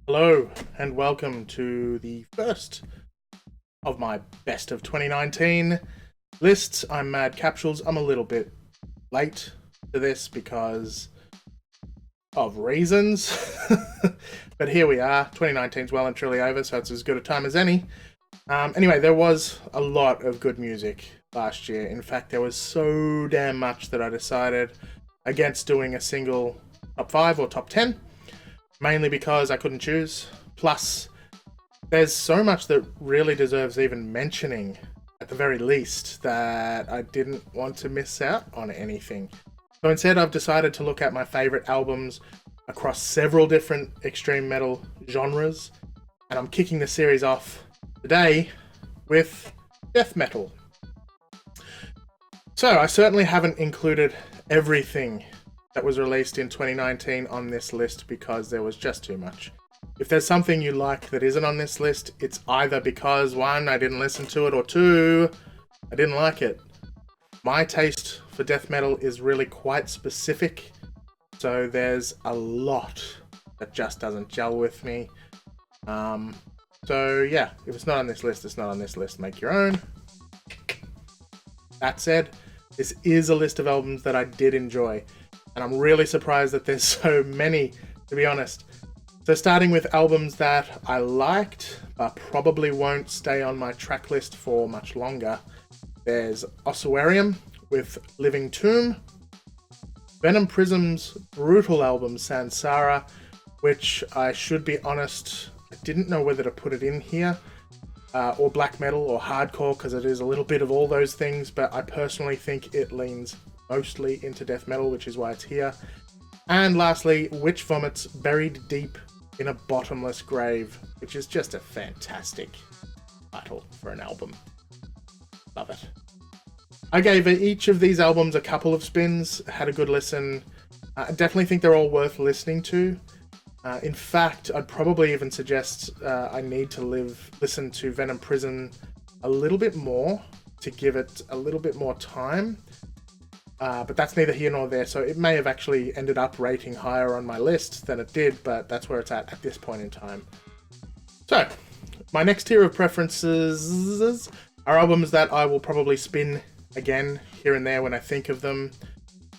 Hello and welcome to the first of my best of 2019 lists. I'm Madcapsules. I'm a little bit late to this because of reasons, but here we are. 2019's well and truly over, so it's as good a time as any. Anyway, there was a lot of good music last year. In fact, there was so damn much that I decided against doing a single top 5 or top 10. Mainly because I couldn't choose. Plus, there's so much that really deserves even mentioning, at the very least, that I didn't want to miss out on anything. So instead, I've decided to look at my favourite albums across several different extreme metal genres, and I'm kicking the series off today with death metal. So I certainly haven't included everything that was released in 2019 on this list because there was just too much. If there's something you like that isn't on this list, it's either because 1, I didn't listen to it, or 2, I didn't like it. My taste for death metal is really quite specific, so there's a lot that just doesn't gel with me. So yeah, if it's not on this list, it's not on this list. Make your own. That said, this is a list of albums that I did enjoy. And I'm really surprised that there's so many, to be honest. So starting with albums that I liked, but probably won't stay on my track list for much longer. There's Ossarium with Living Tomb. Venom Prism's brutal album, Samsara, which I should be honest, I didn't know whether to put it in here. Or black metal or hardcore, because it is a little bit of all those things, but I personally think it leans mostly into death metal, which is why it's here. And lastly, Witch Vomits Buried Deep in a Bottomless Grave, which is just a fantastic title for an album. Love it. I gave each of these albums a couple of spins, had a good listen. I definitely think they're all worth listening to. In fact, I'd probably even suggest I need to listen to Venom Prison a little bit more to give it a little bit more time. But that's neither here nor there, so it may have actually ended up rating higher on my list than it did, but that's where it's at this point in time. So, my next tier of preferences are albums that I will probably spin again here and there when I think of them.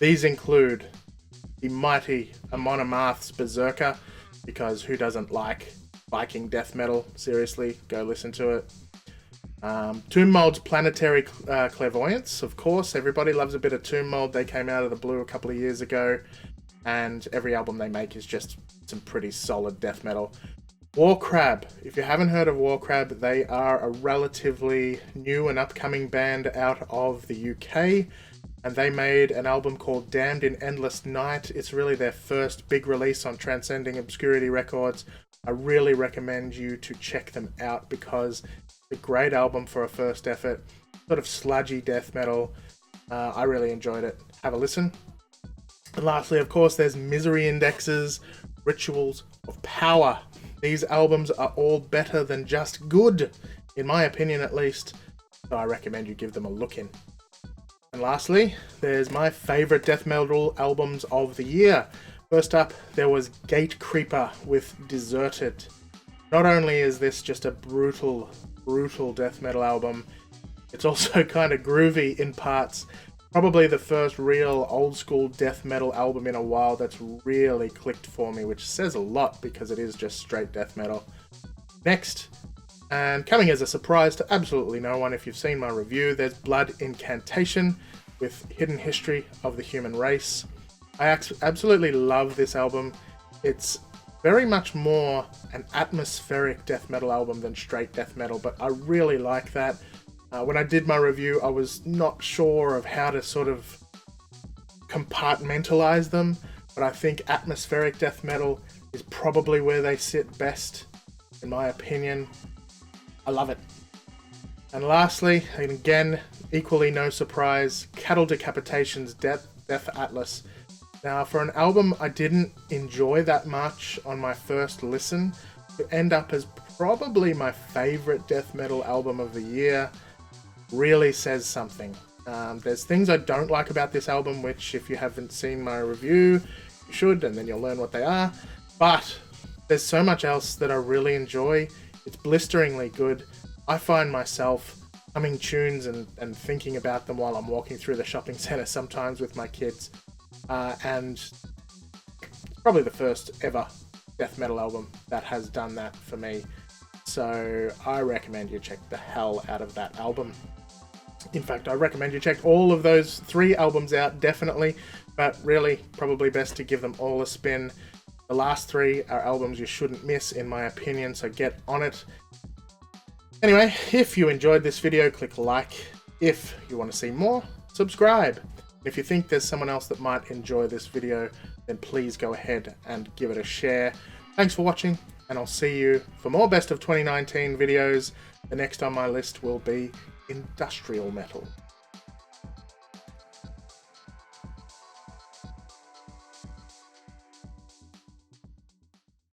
These include the mighty Amon Amarth's Berserker, because who doesn't like Viking death metal? Seriously, go listen to it. Tomb Mold's Planetary Clairvoyance, of course. Everybody loves a bit of Tomb Mold. They came out of the blue a couple of years ago, and every album they make is just some pretty solid death metal. Warcrab. If you haven't heard of Warcrab, they are a relatively new and upcoming band out of the UK, and they made an album called Damned in Endless Night. It's really their first big release on Transcending Obscurity Records. I really recommend you to check them out because a great album for a first effort, sort of sludgy death metal. I really enjoyed it. Have a listen. And lastly, of course, there's Misery Index's Rituals of Power. These albums are all better than just good, in my opinion at least, so I recommend you give them a look in. And lastly, there's my favourite death metal albums of the year. First up, there was Gatecreeper with Deserted. Not only is this just a brutal death metal album, it's also kind of groovy in parts. Probably the first real old school death metal album in a while that's really clicked for me, which says a lot because it is just straight death metal. Next, and coming as a surprise to absolutely no one if you've seen my review, there's Blood Incantation with Hidden History of the Human Race. I absolutely love this album. It's very much more an atmospheric death metal album than straight death metal, but I really like that. When I did my review, I was not sure of how to sort of compartmentalize them, but I think atmospheric death metal is probably where they sit best, in my opinion. I love it. And lastly, and again, equally no surprise, Cattle Decapitation's Death Atlas. Now, for an album I didn't enjoy that much on my first listen, to end up as probably my favourite death metal album of the year really says something. There's things I don't like about this album, which if you haven't seen my review, you should, and then you'll learn what they are. But there's so much else that I really enjoy. It's blisteringly good. I find myself humming tunes and thinking about them while I'm walking through the shopping centre sometimes with my kids. And probably the first ever death metal album that has done that for me. So I recommend you check the hell out of that album. In fact, I recommend you check all of those 3 albums out, definitely, but really probably best to give them all a spin. The last 3 are albums you shouldn't miss, in my opinion, so get on it. Anyway, if you enjoyed this video, click like. If you want to see more, subscribe. If you think there's someone else that might enjoy this video, then please go ahead and give it a share. Thanks for watching, and I'll see you for more Best of 2019 videos. The next on my list will be industrial metal.